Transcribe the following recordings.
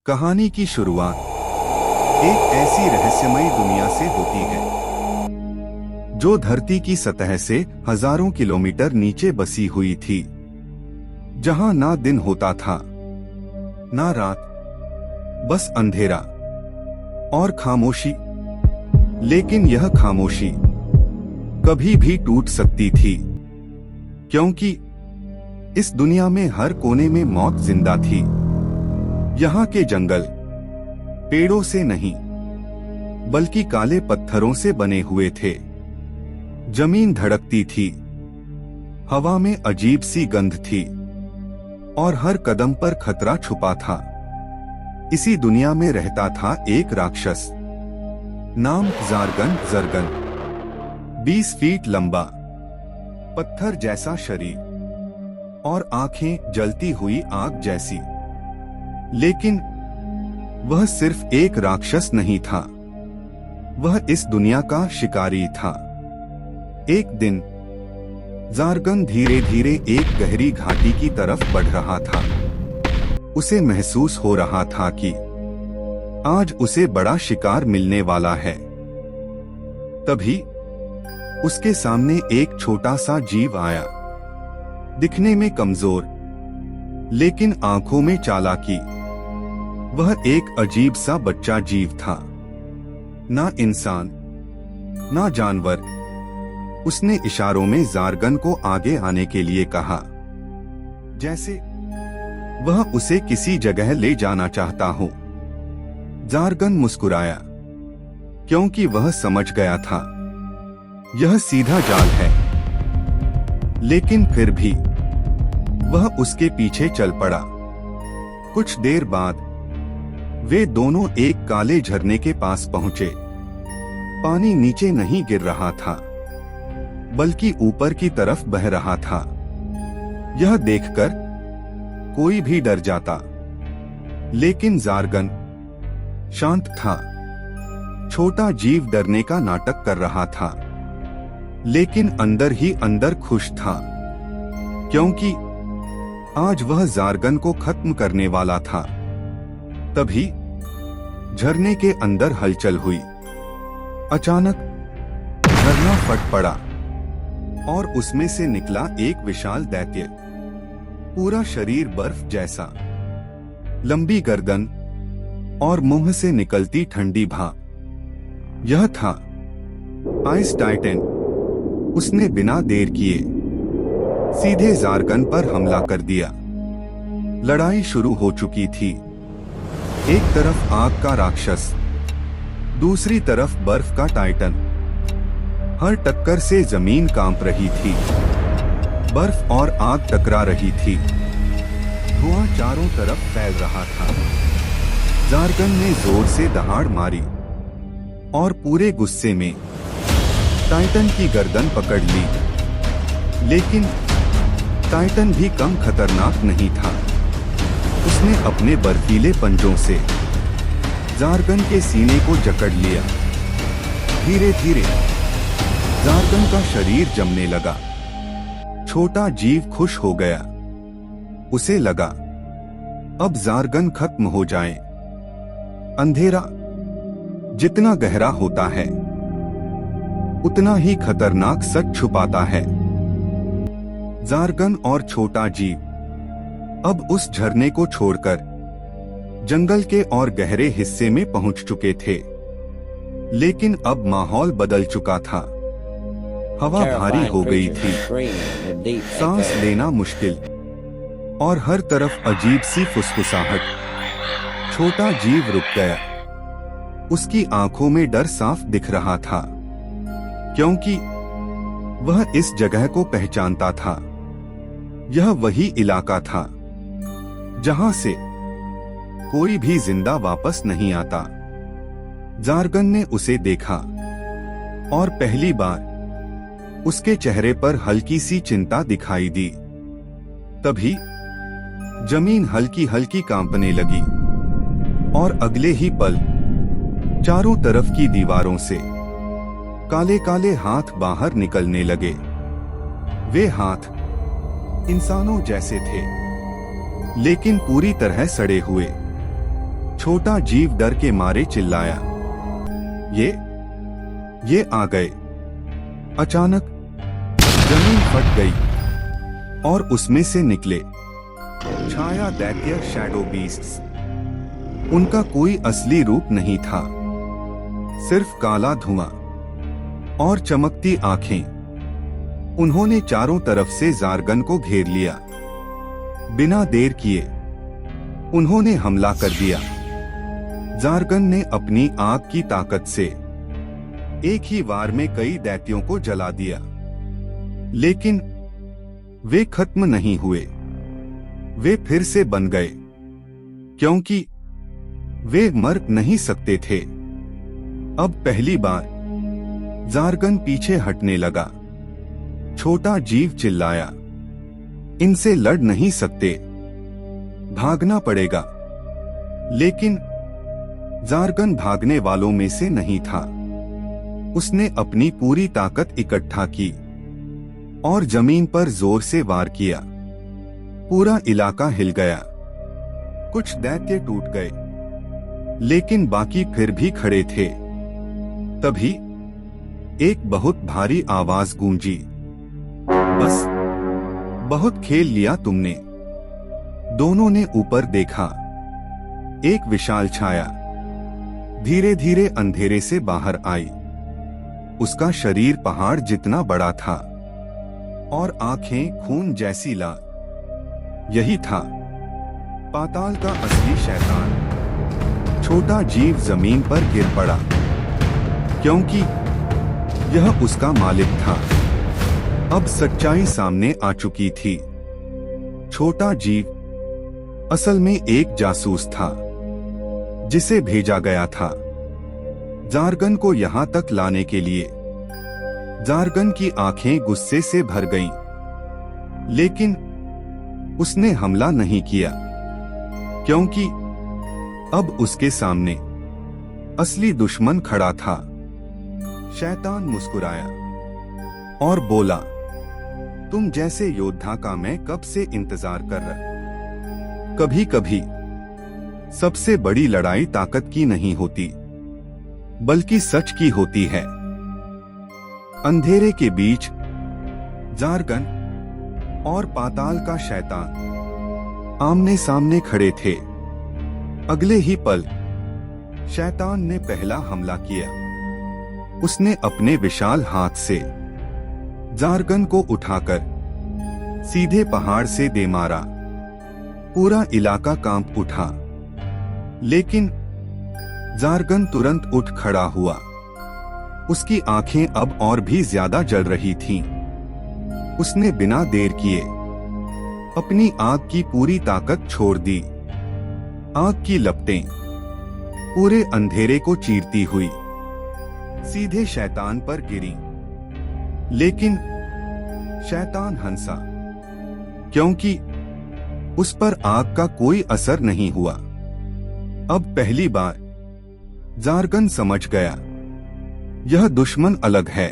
कहानी की शुरुआत एक ऐसी रहस्यमयी दुनिया से होती है जो धरती की सतह से हजारों किलोमीटर नीचे बसी हुई थी, जहां ना दिन होता था ना रात, बस अंधेरा और खामोशी। लेकिन यह खामोशी कभी भी टूट सकती थी, क्योंकि इस दुनिया में हर कोने में मौत जिंदा थी। यहाँ के जंगल पेड़ों से नहीं बल्कि काले पत्थरों से बने हुए थे। जमीन धड़कती थी, हवा में अजीब सी गंध थी और हर कदम पर खतरा छुपा था। इसी दुनिया में रहता था एक राक्षस, नाम ज़ारगन ज़रगन। 20 फीट लंबा, पत्थर जैसा शरीर और आंखें जलती हुई आग जैसी। लेकिन वह सिर्फ एक राक्षस नहीं था, वह इस दुनिया का शिकारी था। एक दिन ज़ारगन धीरे धीरे एक गहरी घाटी की तरफ बढ़ रहा था। उसे महसूस हो रहा था कि आज उसे बड़ा शिकार मिलने वाला है। तभी उसके सामने एक छोटा सा जीव आया, दिखने में कमजोर लेकिन आंखों में चालाकी। वह एक अजीब सा बच्चा जीव था, ना इंसान ना जानवर। उसने इशारों में ज़ारगन को आगे आने के लिए कहा, जैसे वह उसे किसी जगह ले जाना चाहता हो। ज़ारगन मुस्कुराया, क्योंकि वह समझ गया था यह सीधा जाल है। लेकिन फिर भी वह उसके पीछे चल पड़ा। कुछ देर बाद वे दोनों एक काले झरने के पास पहुंचे। पानी नीचे नहीं गिर रहा था, बल्कि ऊपर की तरफ बह रहा था। यह देखकर कोई भी डर जाता, लेकिन ज़ारगन शांत था। छोटा जीव डरने का नाटक कर रहा था, लेकिन अंदर ही अंदर खुश था, क्योंकि आज वह ज़ारगन को खत्म करने वाला था। तभी झरने के अंदर हलचल हुई। अचानक झरना फट पड़ा और उसमें से निकला एक विशाल दैत्य, पूरा शरीर बर्फ जैसा, लंबी गर्दन और मुंह से निकलती ठंडी भाप। यह था आइस टाइटन। उसने बिना देर किए सीधे ज़ारगन पर हमला कर दिया। लड़ाई शुरू हो चुकी थी। एक तरफ आग का राक्षस, दूसरी तरफ बर्फ का टाइटन। हर टक्कर से जमीन कांप रही थी। बर्फ और आग टकरा रही थी। धुआं चारों तरफ फैल रहा था। ज़ारगन ने जोर से दहाड़ मारी और पूरे गुस्से में टाइटन की गर्दन पकड़ ली। लेकिन टाइटन भी कम खतरनाक नहीं था। उसने अपने बर्फीले पंजों से ज़ारगन के सीने को जकड़ लिया। धीरे धीरे ज़ारगन का शरीर जमने लगा। छोटा जीव खुश हो गया। उसे लगा अब ज़ारगन खत्म हो जाए। अंधेरा जितना गहरा होता है, उतना ही खतरनाक सच छुपाता है। ज़ारगन और छोटा जीव अब उस झरने को छोड़कर जंगल के और गहरे हिस्से में पहुंच चुके थे। लेकिन अब माहौल बदल चुका था। हवा भारी हो गई थी, सांस लेना मुश्किल और हर तरफ अजीब सी फुसफुसाहट। छोटा जीव रुक गया। उसकी आंखों में डर साफ दिख रहा था, क्योंकि वह इस जगह को पहचानता था। यह वही इलाका था जहां से कोई भी जिंदा वापस नहीं आता। ज़ारगन ने उसे देखा और पहली बार उसके चेहरे पर हल्की सी चिंता दिखाई दी। तभी जमीन हल्की हल्की कांपने लगी और अगले ही पल चारों तरफ की दीवारों से काले काले हाथ बाहर निकलने लगे। वे हाथ इंसानों जैसे थे, लेकिन पूरी तरह सड़े हुए। छोटा जीव डर के मारे चिल्लाया, ये आ गए। अचानक जमीन फट गई और उसमें से निकले छाया दैत्य, शैडो बीस्ट्स। उनका कोई असली रूप नहीं था, सिर्फ काला धुआं और चमकती आंखें। उन्होंने चारों तरफ से जार्गन को घेर लिया। बिना देर किए उन्होंने हमला कर दिया। जार्गन ने अपनी आग की ताकत से एक ही वार में कई दैत्यों को जला दिया, लेकिन वे खत्म नहीं हुए। वे फिर से बन गए, क्योंकि वे मर नहीं सकते थे। अब पहली बार जार्गन पीछे हटने लगा। छोटा जीव चिल्लाया, इनसे लड़ नहीं सकते, भागना पड़ेगा। लेकिन जार्गन भागने वालों में से नहीं था। उसने अपनी पूरी ताकत इकट्ठा की और जमीन पर जोर से वार किया। पूरा इलाका हिल गया। कुछ दैत्य टूट गए, लेकिन बाकी फिर भी खड़े थे। तभी एक बहुत भारी आवाज गूंजी, बस, बहुत खेल लिया तुमने। दोनों ने ऊपर देखा। एक विशाल छाया धीरे धीरे अंधेरे से बाहर आई। उसका शरीर पहाड़ जितना बड़ा था और आंखें खून जैसी लाल। यही था पाताल का असली शैतान। छोटा जीव जमीन पर गिर पड़ा, क्योंकि यह उसका मालिक था। अब सच्चाई सामने आ चुकी थी। छोटा जीव असल में एक जासूस था, जिसे भेजा गया था जार्गन को यहां तक लाने के लिए। जार्गन की आंखें गुस्से से भर गईं, लेकिन उसने हमला नहीं किया, क्योंकि अब उसके सामने असली दुश्मन खड़ा था। शैतान मुस्कुराया और बोला, तुम जैसे योद्धा का मैं कब से इंतजार कर रहा। कभी कभी सबसे बड़ी लड़ाई ताकत की नहीं होती, बल्कि सच की होती है। अंधेरे के बीच जार्गन और पाताल का शैतान आमने सामने खड़े थे। अगले ही पल शैतान ने पहला हमला किया। उसने अपने विशाल हाथ से जार्गन को उठाकर सीधे पहाड़ से दे मारा। पूरा इलाका कांप उठा, लेकिन जार्गन तुरंत उठ खड़ा हुआ। उसकी आंखें अब और भी ज्यादा जल रही थीं। उसने बिना देर किए अपनी आग की पूरी ताकत छोड़ दी। आग की लपटें पूरे अंधेरे को चीरती हुई सीधे शैतान पर गिरी। लेकिन शैतान हंसा, क्योंकि उस पर आग का कोई असर नहीं हुआ। अब पहली बार जार्गन समझ गया, यह दुश्मन अलग है।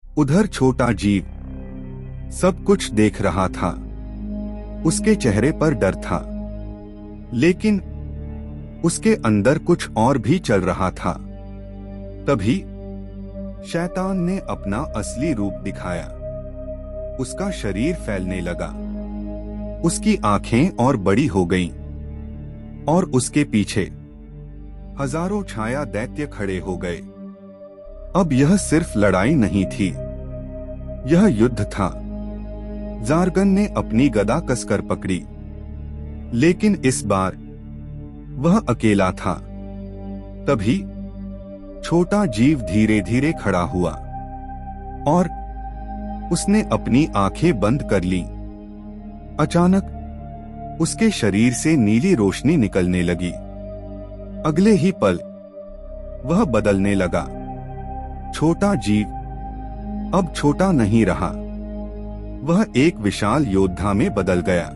उधर छोटा जीव सब कुछ देख रहा था। उसके चेहरे पर डर था, लेकिन उसके अंदर कुछ और भी चल रहा था। तभी शैतान ने अपना असली रूप दिखाया। उसका शरीर फैलने लगा, उसकी आंखें और बड़ी हो गईं, और उसके पीछे हजारों छाया दैत्य खड़े हो गए। अब यह सिर्फ लड़ाई नहीं थी, यह युद्ध था। जार्गन ने अपनी गदा कसकर पकड़ी, लेकिन इस बार वह अकेला था। तभी छोटा जीव धीरे धीरे खड़ा हुआ और उसने अपनी आंखें बंद कर लीं। अचानक उसके शरीर से नीली रोशनी निकलने लगी। अगले ही पल वह बदलने लगा। छोटा जीव अब छोटा नहीं रहा, वह एक विशाल योद्धा में बदल गया।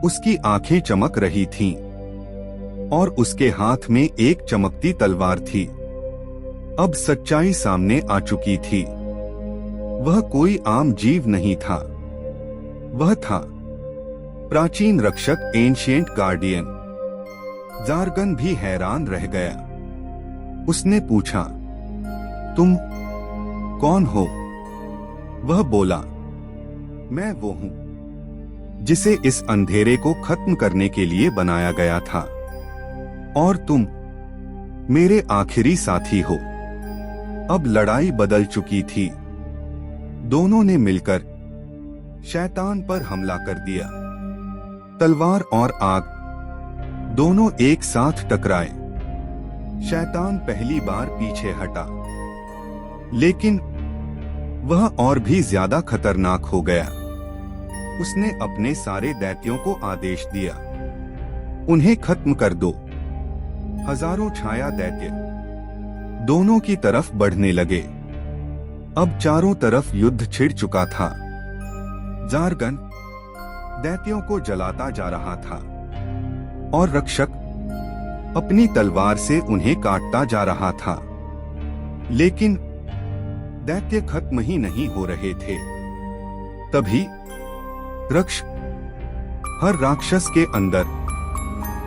उसकी आंखें चमक रही थीं और उसके हाथ में एक चमकती तलवार थी। अब सच्चाई सामने आ चुकी थी। वह कोई आम जीव नहीं था, वह था प्राचीन रक्षक, एंशिएंट गार्डियन। जारगन भी हैरान रह गया। उसने पूछा, तुम कौन हो? वह बोला, मैं वो हूं जिसे इस अंधेरे को खत्म करने के लिए बनाया गया था, और तुम मेरे आखिरी साथी हो। अब लड़ाई बदल चुकी थी। दोनों ने मिलकर शैतान पर हमला कर दिया। तलवार और आग दोनों एक साथ टकराए। शैतान पहली बार पीछे हटा, लेकिन वह और भी ज्यादा खतरनाक हो गया। उसने अपने सारे दैत्यों को आदेश दिया, उन्हें खत्म कर दो। हजारों छाया दैत्य दोनों की तरफ बढ़ने लगे। अब चारों तरफ युद्ध छिड़ चुका था। जारगन दैत्यों को जलाता जा रहा था और रक्षक अपनी तलवार से उन्हें काटता जा रहा था, लेकिन दैत्य खत्म ही नहीं हो रहे थे। तभी हर राक्षस के अंदर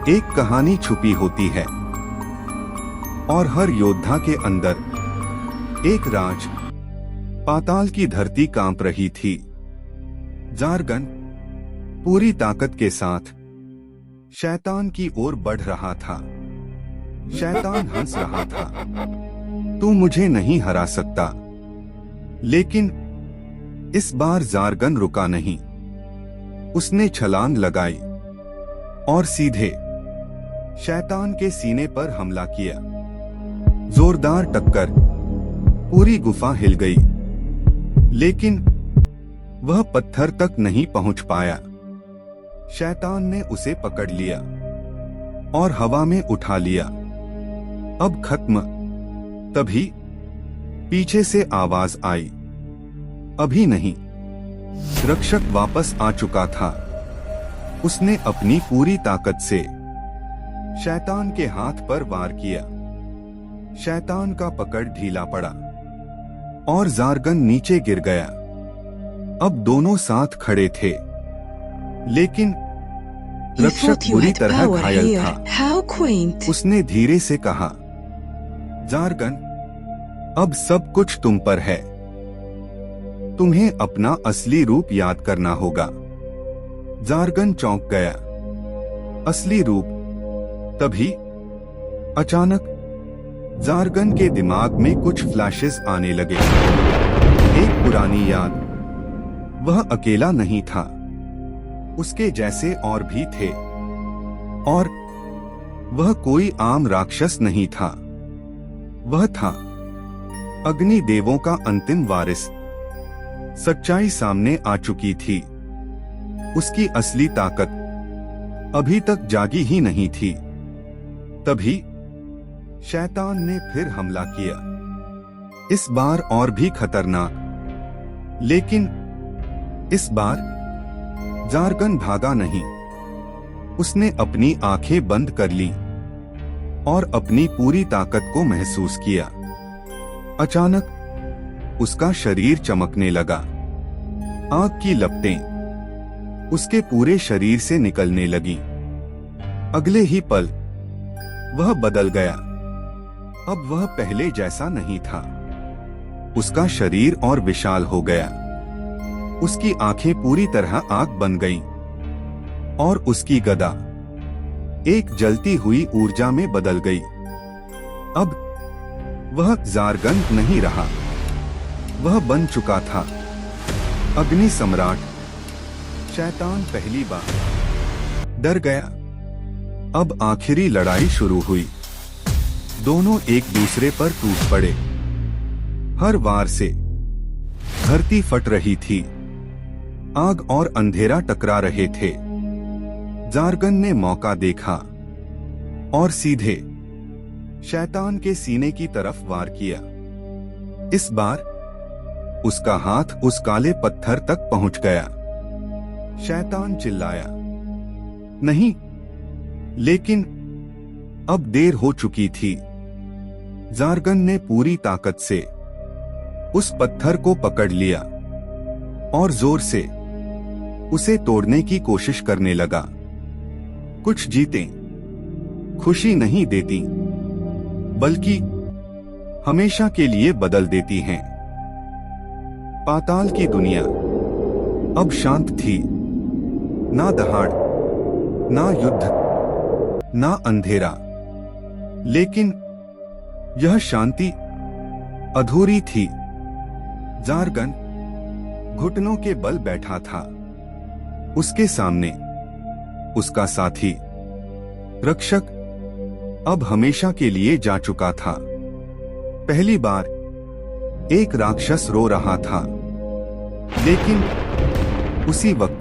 एक कहानी छुपी होती है, और हर योद्धा के अंदर एक राज। पाताल की धरती कांप रही थी। जारगन पूरी ताकत के साथ शैतान की ओर बढ़ रहा था। शैतान हंस रहा था, तू मुझे नहीं हरा सकता। लेकिन इस बार जारगन रुका नहीं। उसने छलांग लगाई और सीधे शैतान के सीने पर हमला किया। जोरदार टक्कर, पूरी गुफा हिल गई, लेकिन वह पत्थर तक नहीं पहुंच पाया। शैतान ने उसे पकड़ लिया और हवा में उठा लिया। अब खत्म। तभी पीछे से आवाज आई, अभी नहीं। रक्षक वापस आ चुका था। उसने अपनी पूरी ताकत से शैतान के हाथ पर वार किया। शैतान का पकड़ ढीला पड़ा और जारगन नीचे गिर गया। अब दोनों साथ खड़े थे, लेकिन रक्षक बुरी तरह घायल था। उसने धीरे से कहा, जारगन, अब सब कुछ तुम पर है। तुम्हें अपना असली रूप याद करना होगा। जारगन चौंक गया। असली रूप? तभी अचानक जारगन के दिमाग में कुछ फ्लैशेस आने लगे। एक पुरानी याद। वह अकेला नहीं था, उसके जैसे और भी थे, और वह कोई आम राक्षस नहीं था। वह था अग्नि देवों का अंतिम वारिस। सच्चाई सामने आ चुकी थी। उसकी असली ताकत अभी तक जागी ही नहीं थी। तभी शैतान ने फिर हमला किया, इस बार और भी खतरनाक। लेकिन इस बार जारगन भागा नहीं। उसने अपनी आंखें बंद कर ली और अपनी पूरी ताकत को महसूस किया। अचानक उसका शरीर चमकने लगा। आग की लपटें उसके पूरे शरीर से निकलने लगी। अगले ही पल वह बदल गया। अब वह पहले जैसा नहीं था। उसका शरीर और विशाल हो गया। उसकी आंखें पूरी तरह आग बन गईं, और उसकी गदा एक जलती हुई ऊर्जा में बदल गई। अब वह जारगन नहीं रहा, वह बन चुका था अग्नि सम्राट। शैतान पहली बार डर गया। अब आखिरी लड़ाई शुरू हुई। दोनों एक दूसरे पर टूट पड़े। हर वार से धरती फट रही थी। आग और अंधेरा टकरा रहे थे। जारगन ने मौका देखा और सीधे शैतान के सीने की तरफ वार किया। इस बार उसका हाथ उस काले पत्थर तक पहुंच गया। शैतान चिल्लाया, नहीं, लेकिन अब देर हो चुकी थी। जारगन ने पूरी ताकत से उस पत्थर को पकड़ लिया और जोर से उसे तोड़ने की कोशिश करने लगा। कुछ जीतें खुशी नहीं देती, बल्कि हमेशा के लिए बदल देती हैं। पाताल की दुनिया अब शांत थी। ना दहाड़, ना युद्ध, ना अंधेरा। लेकिन यह शांति अधूरी थी। जारगन घुटनों के बल बैठा था। उसके सामने उसका साथी रक्षक अब हमेशा के लिए जा चुका था। पहली बार एक राक्षस रो रहा था, लेकिन उसी वक्त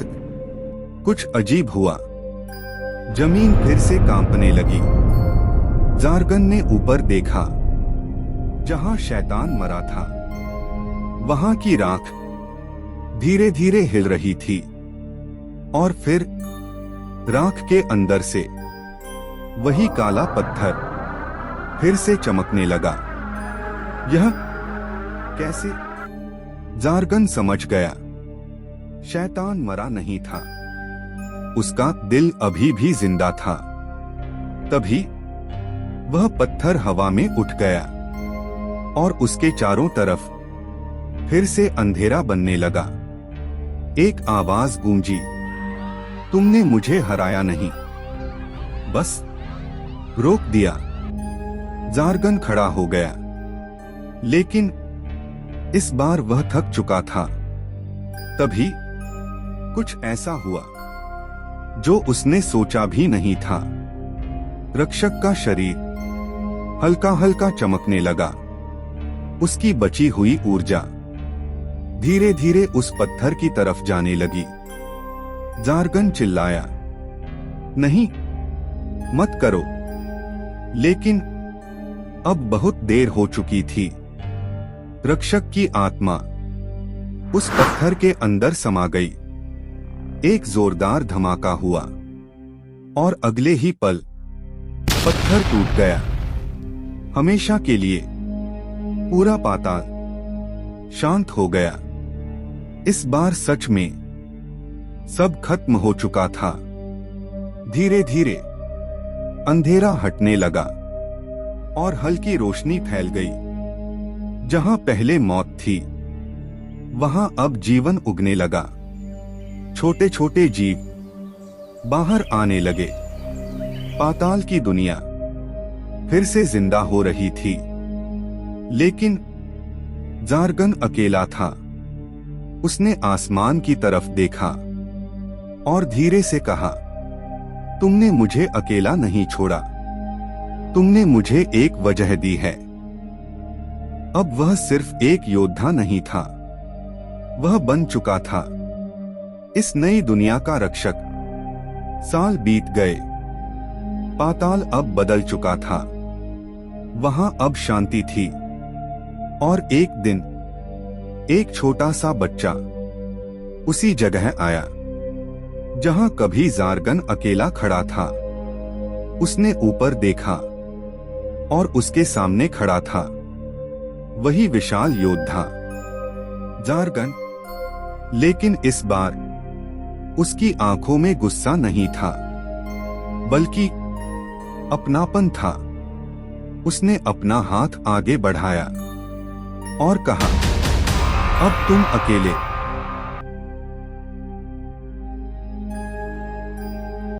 कुछ अजीब हुआ। जमीन फिर से कांपने लगी। जारगन ने ऊपर देखा। जहां शैतान मरा था, वहां की राख धीरे धीरे हिल रही थी, और फिर राख के अंदर से वही काला पत्थर फिर से चमकने लगा। यह कैसे? जारगन समझ गया, शैतान मरा नहीं था, उसका दिल अभी भी जिंदा था। तभी वह पत्थर हवा में उठ गया और उसके चारों तरफ फिर से अंधेरा बनने लगा। एक आवाज गूंजी, तुमने मुझे हराया नहीं, बस रोक दिया। जारगन खड़ा हो गया, लेकिन इस बार वह थक चुका था। तभी कुछ ऐसा हुआ जो उसने सोचा भी नहीं था। रक्षक का शरीर हल्का हल्का चमकने लगा। उसकी बची हुई ऊर्जा धीरे धीरे उस पत्थर की तरफ जाने लगी। जारगन चिल्लाया, नहीं, मत करो। लेकिन अब बहुत देर हो चुकी थी। रक्षक की आत्मा उस पत्थर के अंदर समा गई। एक जोरदार धमाका हुआ और अगले ही पल पत्थर टूट गया। हमेशा के लिए पूरा पाताल शांत हो गया। इस बार सच में सब खत्म हो चुका था। धीरे धीरे अंधेरा हटने लगा और हल्की रोशनी फैल गई। जहां पहले मौत थी, वहां अब जीवन उगने लगा। छोटे छोटे जीव बाहर आने लगे। पाताल की दुनिया फिर से जिंदा हो रही थी। लेकिन जारगन अकेला था। उसने आसमान की तरफ देखा और धीरे से कहा, तुमने मुझे अकेला नहीं छोड़ा, तुमने मुझे एक वजह दी है। अब वह सिर्फ एक योद्धा नहीं था, वह बन चुका था इस नई दुनिया का रक्षक। साल बीत गए। पाताल अब बदल चुका था। वहां अब शांति थी। और एक दिन एक छोटा सा बच्चा उसी जगह आया जहां कभी जारगन अकेला खड़ा था। उसने ऊपर देखा और उसके सामने खड़ा था वही विशाल योद्धा जारगन। लेकिन इस बार उसकी आंखों में गुस्सा नहीं था, बल्कि अपनापन था। उसने अपना हाथ आगे बढ़ाया और कहा, अब तुम अकेले